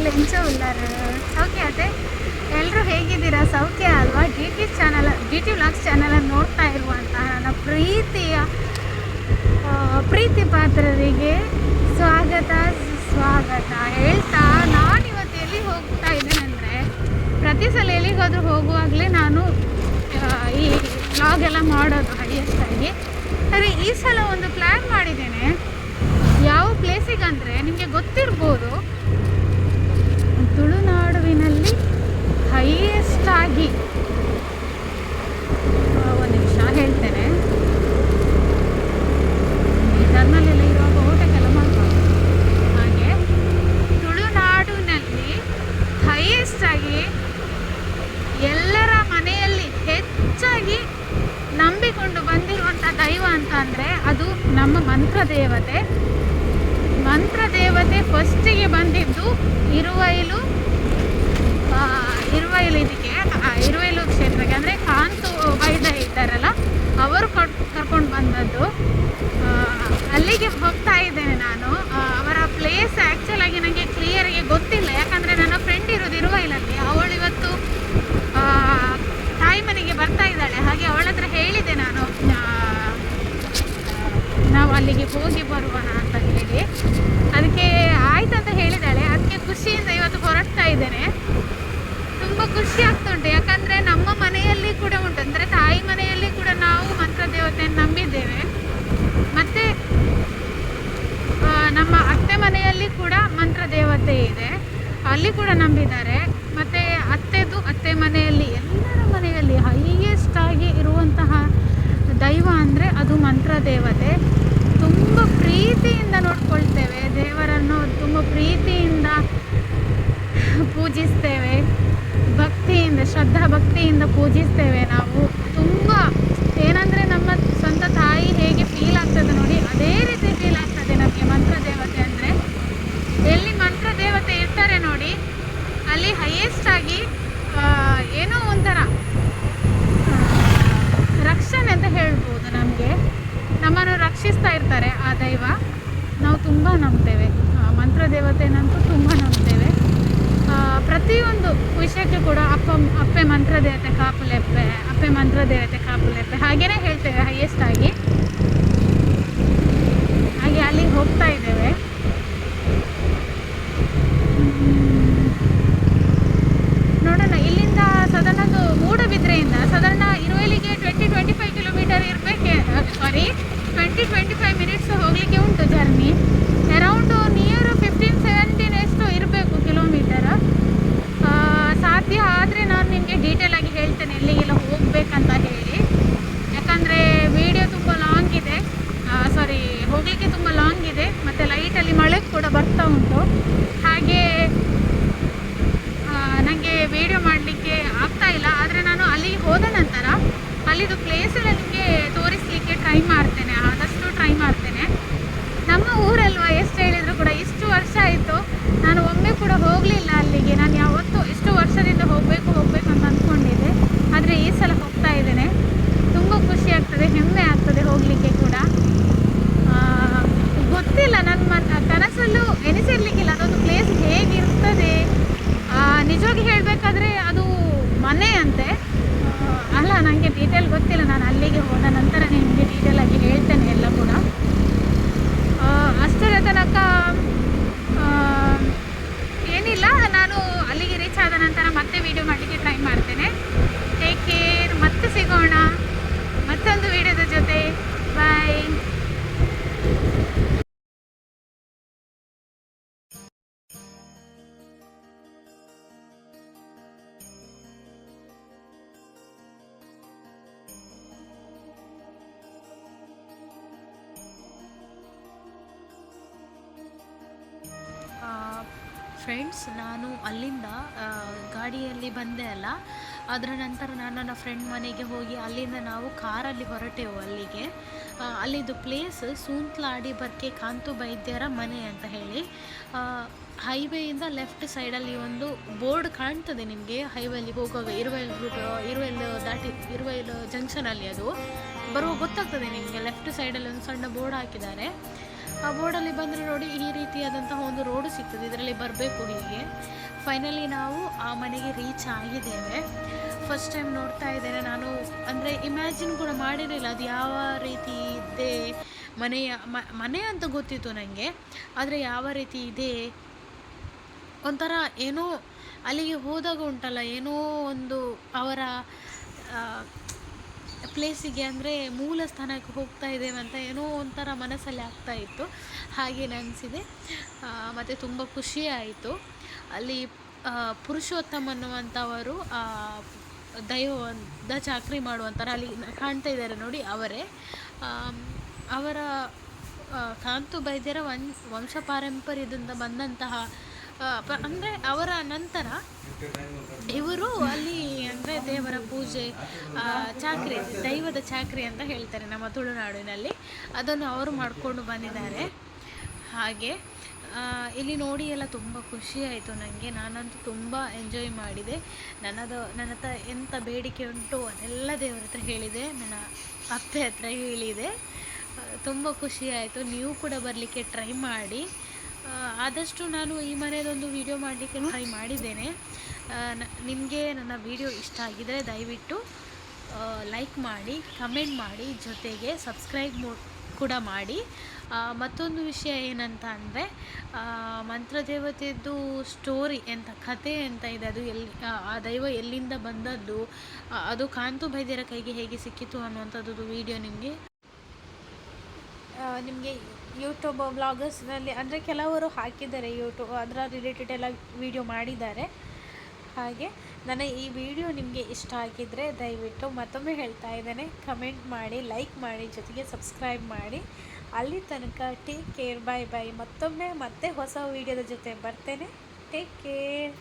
ಲಂಚ ಉಳ್ಳಾರ ಸೌಖ್ಯ ಅದೇ ಎಲ್ಲರೂ ಹೇಗಿದ್ದೀರಾ? ಸೌಖ್ಯ ಅಲ್ವಾ? ಡಿ ಟಿ ವ್ಲಾಗ್ಸ್ ಚಾನಲನ್ನು ನೋಡ್ತಾ ಇರುವಂತಹ ನನ್ನ ಪ್ರೀತಿ ಪಾತ್ರರಿಗೆ ಸ್ವಾಗತ ಸುಸ್ವಾಗತ ಹೇಳ್ತಾ, ನಾನಿವತ್ತು ಎಲ್ಲಿಗೆ ಹೋಗ್ತಾ ಇದ್ದೇನೆ ಅಂದರೆ, ಪ್ರತಿ ಸಲ ಎಲ್ಲಿಗಾದರೂ ಹೋಗುವಾಗಲೇ ನಾನು ಈ ವ್ಲಾಗ್ ಎಲ್ಲ ಮಾಡೋದು ಹೈಯೆಸ್ಟ್ ಆಗಿ. ಆದರೆ ಈ ಸಲ ಒಂದು ಪ್ಲ್ಯಾನ್ ಮಾಡಿದ್ದೇನೆ. ಯಾವ ಪ್ಲೇಸಿಗಂದರೆ ನಿಮಗೆ ಗೊತ್ತಿರ್ಬೋದು, ತುಳುನಾಡುವಿನಲ್ಲಿ ಹೈಯೆಸ್ಟ್ ಆಗಿ, ಒಂದು ನಿಮಿಷ ಹೇಳ್ತೇನೆ, ಈ ಟರ್ನಲ್ಲೆಲ್ಲ ಇರುವಾಗ ಓಟಕ್ಕೆಲ್ಲ ಮಾಡಬಾರ್ದು. ಹಾಗೆ ತುಳುನಾಡಿನಲ್ಲಿ ಹೈಯೆಸ್ಟ್ ಆಗಿ ಎಲ್ಲರ ಮನೆಯಲ್ಲಿ ಹೆಚ್ಚಾಗಿ ನಂಬಿಕೊಂಡು ಬಂದಿರುವಂಥ ದೈವ ಅಂತ ಅಂದರೆ ಅದು ನಮ್ಮ ಮಂತ್ರ ದೇವತೆ. ಫಸ್ಟಿಗೆ ಬಂದಿದ್ದು ಇರುವೈಲು ಇದಕ್ಕೆ, ಇರುವೈಲು ಕ್ಷೇತ್ರಕ್ಕೆ, ಅಂದರೆ ಕಾಂತು ವೈದ್ಯ ಇದ್ದಾರಲ್ಲ ಅವರು ಕರ್ಕೊಂಡು ಬಂದದ್ದು. ಅಲ್ಲಿಗೆ ಹೋಗ್ತಾ ಇದ್ದೇನೆ ನಾನು. ಅವರ ಪ್ಲೇಸ್ ಆ್ಯಕ್ಚುಲಾಗಿ ನನಗೆ ಕ್ಲಿಯರಾಗಿ ಗೊತ್ತಿಲ್ಲ, ಯಾಕಂದರೆ ನನ್ನ ಫ್ರೆಂಡ್ ಇರೋದು ಇರುವೈಲಲ್ಲಿ. ಅವಳು ಇವತ್ತು ತಾಯಿ ಮನೆಗೆ ಬರ್ತಾ ಇದ್ದಾಳೆ. ಹಾಗೆ ಅವಳ ಹತ್ರ ಹೇಳಿದೆ ನಾನು, ನಾವು ಅಲ್ಲಿಗೆ ಹೋಗಿ ಬರುವಣ ಅಂತ ಹೇಳಿ. ಅದಕ್ಕೆ ಆಯ್ತಂತ ಹೇಳಿದ್ದಾಳೆ. ಅದಕ್ಕೆ ಖುಷಿಯಿಂದ ಇವತ್ತು ಹೊರಡ್ತಾ ಇದ್ದೇನೆ. ತುಂಬ ಖುಷಿ ಆಗ್ತುಂಟು, ಯಾಕಂದರೆ ನಮ್ಮ ಮನೆಯಲ್ಲಿ ಕೂಡ ಉಂಟು, ಅಂದರೆ ತಾಯಿ ಮನೆಯಲ್ಲಿ ಕೂಡ ನಾವು ಮಂತ್ರ ದೇವತೆಯನ್ನು ನಂಬಿದ್ದೇವೆ. ಮತ್ತು ನಮ್ಮ ಅತ್ತೆ ಮನೆಯಲ್ಲಿ ಕೂಡ ಮಂತ್ರ ದೇವತೆ ಇದೆ, ಅಲ್ಲಿ ಕೂಡ ನಂಬಿದ್ದಾರೆ. ಮತ್ತು ಅತ್ತೆ ಮನೆಯಲ್ಲಿ, ಎಲ್ಲರ ಮನೆಯಲ್ಲಿ ಹೈಯೆಸ್ಟ್ ಆಗಿ ಇರುವಂತಹ ದೈವ ಅಂದರೆ ಅದು ಮಂತ್ರ ದೇವತೆ. ತುಂಬ ಪ್ರೀತಿಯಿಂದ ನೋಡ್ಕೊಳ್ತೇವೆ ದೇವರನ್ನು, ತುಂಬ ಪ್ರೀತಿಯಿಂದ ಪೂಜಿಸ್ತೇವೆ, ಶ್ರದ್ಧಾ ಭಕ್ತಿಯಿಂದ ಪೂಜಿಸ್ತೇವೆ ನಾವು. ತುಂಬ ಏನಂದರೆ ನಮ್ಮ ಸ್ವಂತ ತಾಯಿ ಹೇಗೆ ಫೀಲ್ ಆಗ್ತದೆ ನೋಡಿ, ಅದೇ ರೀತಿ ಫೀಲ್ ಆಗ್ತದೆ ನಮಗೆ ಮಂತ್ರ ದೇವತೆ ಅಂದರೆ. ಎಲ್ಲಿ ಮಂತ್ರ ದೇವತೆ ಇರ್ತಾರೆ ನೋಡಿ, ಅಲ್ಲಿ ಹೈಯೆಸ್ಟ್ ಆಗಿ ಏನೋ ಒಂಥರ ರಕ್ಷಣೆ ಅಂತ ಹೇಳ್ಬೋದು. ನಮ್ಮನ್ನು ರಕ್ಷಿಸ್ತಾ ಇರ್ತಾರೆ ಆ ದೈವ. ನಾವು ತುಂಬ ನಂಬ್ತೇವೆ ಮಂತ್ರ ದೇವತೆನಂತೂ, ತುಂಬ ನಂಬ್ತೇವೆ. ಪ್ರತಿಯೊಂದು ವಿಷಯಕ್ಕೆ ಕೂಡ ಅಪ್ಪೆ ಮಂತ್ರ ದೇವತೆ ಕಾಪುಲೆಪ್ಪೆ, ಅಪ್ಪೆ ಮಂತ್ರ ದೇವತೆ ಕಾಪುಲೆಪ್ಪೆ ಹಾಗೇನೇ ಹೇಳ್ತೇವೆ ಹೈಯೆಸ್ಟ್ ಆಗಿ. ಹಾಗೆ ಅಲ್ಲಿಗೆ ಹೋಗ್ತಾ ಇದ್ದೇವೆ. ನೋಡೋಣ, ಇಲ್ಲಿಂದ ಸಾಧಾರಣ ಮೂಡಬಿದ್ರೆಯಿಂದ ಸಾಧಾರಣ ಇರುವಲ್ಲಿಗೆ 20-25 ಕಿಲೋಮೀಟರ್ ಇರಬೇಕು. 20-25 ಮಿನಿಟ್ಸ್ ಹೋಗಲಿಕ್ಕೆ ಉಂಟು ಜರ್ನಿ. ಅರೌಂಡ್ ನಿಯರ್ 15-17 ಎಷ್ಟು ಇರಬೇಕು ಕಿಲೋಮೀಟರ್. ಸಾಧ್ಯ ಆದರೆ ನಾನು ನಿಮಗೆ ಡೀಟೇಲಾಗಿ ಹೇಳ್ತೇನೆ ಎಲ್ಲಿಗೆಲ್ಲ ಹೋಗಬೇಕಂತ ಹೇಳಿ. ಯಾಕಂದರೆ ವಿಡಿಯೋ ತುಂಬ ಲಾಂಗ್ ಇದೆ, ಹೋಗಲಿಕ್ಕೆ ತುಂಬ ಲಾಂಗ್ ಇದೆ. ಮತ್ತು ಲೈಟಲ್ಲಿ ಮಳೆ ಕೂಡ ಬರ್ತಾ ಉಂಟು. ಹಾಗೆ ನನಗೆ ವಿಡಿಯೋ ಮಾಡಲಿಕ್ಕೆ ಆಗ್ತಾ ಇಲ್ಲ. ಆದರೆ ನಾನು ಅಲ್ಲಿಗೆ ಹೋದ ನಂತರ ಅಲ್ಲಿದು ಪ್ಲೇಸೆಲ್ಲ ನಿಮಗೆ ತೋರಿಸಲಿಕ್ಕೆ ಟ್ರೈ ಮಾಡ್ತೇನೆ, ಆದಷ್ಟು ಟ್ರೈ ಮಾಡ್ತೇನೆ. ನಮ್ಮ ಊರಲ್ವಾ, ಎಷ್ಟು ಹೇಳಿದರೂ ಕೂಡ ಇಷ್ಟು ವರ್ಷ ಆಯಿತು ನಾನು ಒಮ್ಮೆ ಕೂಡ ಹೋಗಲಿಲ್ಲ ಅಲ್ಲಿಗೆ. ನಾನು ಯಾವತ್ತೂ ಇಷ್ಟು ವರ್ಷದಿಂದ ಹೋಗಬೇಕು ಅಂತ ಅಂದ್ಕೊಂಡಿದ್ದೆ. ಆದರೆ ಈ ಸಲ ಹೋಗ್ತಾ ಇದ್ದೇನೆ. ತುಂಬ ಖುಷಿ ಆಗ್ತದೆ, ಹೆಮ್ಮೆ ಆಗ್ತದೆ ಹೋಗಲಿಕ್ಕೆ ಕೂಡ. ಗೊತ್ತಿಲ್ಲ, ನನ್ನ ಕನಸಲ್ಲೂ ಎನಿಸಿರ್ಲಿಕ್ಕಿಲ್ಲ ಅದೊಂದು ಪ್ಲೇಸ್ ಹೇಗಿರ್ತದೆ. ನಿಜವಾಗಿ ಹೇಳಬೇಕಾದ್ರೆ ಅದು ಮನೆ ಅಂತೆ ಅಲ್ಲ, ನನಗೆ ಡೀಟೇಲ್ ಗೊತ್ತಿಲ್ಲ. ನಾನು ಅಲ್ಲಿಗೆ ಹೋದ ನಂತರ ನಿಮಗೆ ಡೀಟೇಲಾಗಿ ಹೇಳ್ತೇನೆ ಎಲ್ಲ ಕೂಡ. ಅಷ್ಟರ ತನಕ ಏನಿಲ್ಲ, ನಾನು ಅಲ್ಲಿಗೆ ರೀಚ್ ಆದ ನಂತರ ಮತ್ತೆ ವಿಡಿಯೋ ಮಾಡಲಿಕ್ಕೆ ಟ್ರೈ ಮಾಡ್ತೇನೆ. ಟೇಕ್ ಕೇರ್, ಮತ್ತೆ ಸಿಗೋಣ ಮತ್ತೊಂದು ವಿಡಿಯೋದ ಜೊತೆ. ಬಾಯ್. ಫ್ರೆಂಡ್ಸ್, ನಾನು ಅಲ್ಲಿಂದ ಗಾಡಿಯಲ್ಲಿ ಬಂದೆ ಅಲ್ಲ, ಅದರ ನಂತರ ನಾನು ನನ್ನ ಫ್ರೆಂಡ್ ಮನೆಗೆ ಹೋಗಿ ಅಲ್ಲಿಂದ ನಾವು ಕಾರಲ್ಲಿ ಹೊರಟೆವು ಅಲ್ಲಿಗೆ. ಅಲ್ಲಿದ್ದು ಪ್ಲೇಸ್ ಸೂಂತ್ಲಾಡಿ ಬರ್ಕೆ ಕಾಂತು ವೈದ್ಯರ ಮನೆ ಅಂತ ಹೇಳಿ. ಹೈವೇಯಿಂದ ಲೆಫ್ಟ್ ಸೈಡಲ್ಲಿ ಒಂದು ಬೋರ್ಡ್ ಕಾಣ್ತದೆ ನಿಮಗೆ, ಹೈವೇಲಿ ಹೋಗುವಾಗ ಇರುವೈಲು ಜಂಕ್ಷನಲ್ಲಿ ಅದು ಬರುವ ಗೊತ್ತಾಗ್ತದೆ ನಿಮಗೆ. ಲೆಫ್ಟ್ ಸೈಡಲ್ಲಿ ಒಂದು ಸಣ್ಣ ಬೋರ್ಡ್ ಹಾಕಿದ್ದಾರೆ. ಆ ಬೋರ್ಡಲ್ಲಿ ಬಂದರೆ ನೋಡಿ ಈ ರೀತಿಯಾದಂತಹ ಒಂದು ರೋಡು ಸಿಗ್ತದೆ, ಇದರಲ್ಲಿ ಬರಬೇಕು ಹೀಗೆ. ಫೈನಲಿ ನಾವು ಆ ಮನೆಗೆ ರೀಚ್ ಆಗಿದ್ದೇವೆ. ಫಸ್ಟ್ ಟೈಮ್ ನೋಡ್ತಾ ಇದ್ದೇನೆ ನಾನು, ಅಂದರೆ ಇಮ್ಯಾಜಿನ್ ಕೂಡ ಮಾಡಿರಲಿಲ್ಲ ಅದು ಯಾವ ರೀತಿ ಇದೆ ಮನೆ ಅಂತ ಗೊತ್ತಿತ್ತು ನನಗೆ, ಆದರೆ ಯಾವ ರೀತಿ ಇದೆ ಒಂಥರ ಏನೋ ಅಲ್ಲಿಗೆ ಹೋದಾಗ ಉಂಟಲ್ಲ, ಏನೋ ಒಂದು ಅವರ ಪ್ಲೇಸಿಗೆ ಅಂದರೆ ಮೂಲ ಸ್ಥಾನಕ್ಕೆ ಹೋಗ್ತಾ ಇದ್ದೇವೆ ಅಂತ ಏನೋ ಒಂಥರ ಮನಸ್ಸಲ್ಲಿ ಆಗ್ತಾ ಇತ್ತು, ಹಾಗೆ ಅನಿಸಿದೆ. ಮತ್ತು ತುಂಬ ಖುಷಿಯಾಯಿತು. ಅಲ್ಲಿ ಪುರುಷೋತ್ತಮ ಅನ್ನುವಂಥವರು ದೈವದ ಚಾಕ್ರಿ ಮಾಡುವಂಥರ ಅಲ್ಲಿ ಕಾಣ್ತಾ ಇದ್ದಾರೆ ನೋಡಿ, ಅವರೇ ಅವರ ಕಾಂತು ಬೈದ್ಯರ ವಂಶ ಪಾರಂಪರ್ಯದಿಂದ ಬಂದಂತಹ ಅಂದರೆ ಅವರ ನಂತರ ಇವರು ಅಲ್ಲಿ ಅಂದರೆ ದೇವರ ಪೂಜೆ ಚಾಕ್ರಿ, ದೈವದ ಚಾಕ್ರಿ ಅಂತ ಹೇಳ್ತಾರೆ ನಮ್ಮ ತುಳುನಾಡಿನಲ್ಲಿ, ಅದನ್ನು ಅವರು ಮಾಡಿಕೊಂಡು ಬಂದಿದ್ದಾರೆ. ಹಾಗೆ ಇಲ್ಲಿ ನೋಡಿ ಎಲ್ಲ ತುಂಬ ಖುಷಿ ಆಯಿತು ನನಗೆ. ನಾನಂತೂ ತುಂಬ ಎಂಜಾಯ್ ಮಾಡಿದೆ. ನನ್ನ ಹತ್ರ ಎಂಥ ಬೇಡಿಕೆ ಉಂಟು ಅದೆಲ್ಲ ದೇವರ ಹತ್ರ ಹೇಳಿದೆ, ನನ್ನ ಅತ್ತೆ ಹತ್ರ ಹೇಳಿದೆ. ತುಂಬ ಖುಷಿಯಾಯಿತು. ನೀವು ಕೂಡ ಬರಲಿಕ್ಕೆ ಟ್ರೈ ಮಾಡಿ. ಆದಷ್ಟು ನಾನು ಈ ಮನೆಯದೊಂದು ವಿಡಿಯೋ ಮಾಡಲಿಕ್ಕೆ ಟ್ರೈ ಮಾಡಿದ್ದೇನೆ. ನಿಮಗೆ ನನ್ನ ವಿಡಿಯೋ ಇಷ್ಟ ಆಗಿದರೆ ದಯವಿಟ್ಟು ಲೈಕ್ ಮಾಡಿ, ಕಮೆಂಟ್ ಮಾಡಿ, ಜೊತೆಗೆ ಸಬ್ಸ್ಕ್ರೈಬ್ ಕೂಡ ಮಾಡಿ. ಮತ್ತೊಂದು ವಿಷಯ ಏನಂತ ಅಂದರೆ ಮಂತ್ರದೇವತೆಯದ್ದು ಸ್ಟೋರಿ ಎಂಥ ಕಥೆ ಅಂತ ಇದೆ, ಅದು ಆ ದೈವ ಎಲ್ಲಿಂದ ಬಂದದ್ದು, ಅದು ಕಾಂತು ಬೈದ್ಯರ ಕೈಗೆ ಹೇಗೆ ಸಿಕ್ಕಿತು ಅನ್ನುವಂಥದ್ದು ವಿಡಿಯೋ ನಿಮಗೆ ಯೂಟ್ಯೂಬ್ ವ್ಲಾಗರ್ಸ್ನಲ್ಲಿ ಅಂದರೆ ಕೆಲವರು ಹಾಕಿದ್ದಾರೆ, ಯೂಟ್ಯೂಬ್ ಅದರ ರಿಲೇಟೆಡ್ ಎಲ್ಲ ವಿಡಿಯೋ ಮಾಡಿದ್ದಾರೆ. ಹಾಗೆ ನನ್ನ ಈ ವಿಡಿಯೋ ನಿಮಗೆ ಇಷ್ಟ ಆಗಿದ್ದರೆ ದಯವಿಟ್ಟು ಮತ್ತೊಮ್ಮೆ ಹೇಳ್ತಾ ಇದ್ದೇನೆ, ಕಮೆಂಟ್ ಮಾಡಿ, ಲೈಕ್ ಮಾಡಿ, ಜೊತೆಗೆ ಸಬ್ಸ್ಕ್ರೈಬ್ ಮಾಡಿ. ಅಲ್ಲಿ ತನಕ ಟೇಕ್ ಕೇರ್, ಬಾಯ್ ಬಾಯ್. ಮತ್ತೆ ಹೊಸ ವಿಡಿಯೋದ ಜೊತೆ ಬರ್ತೇನೆ. Take care.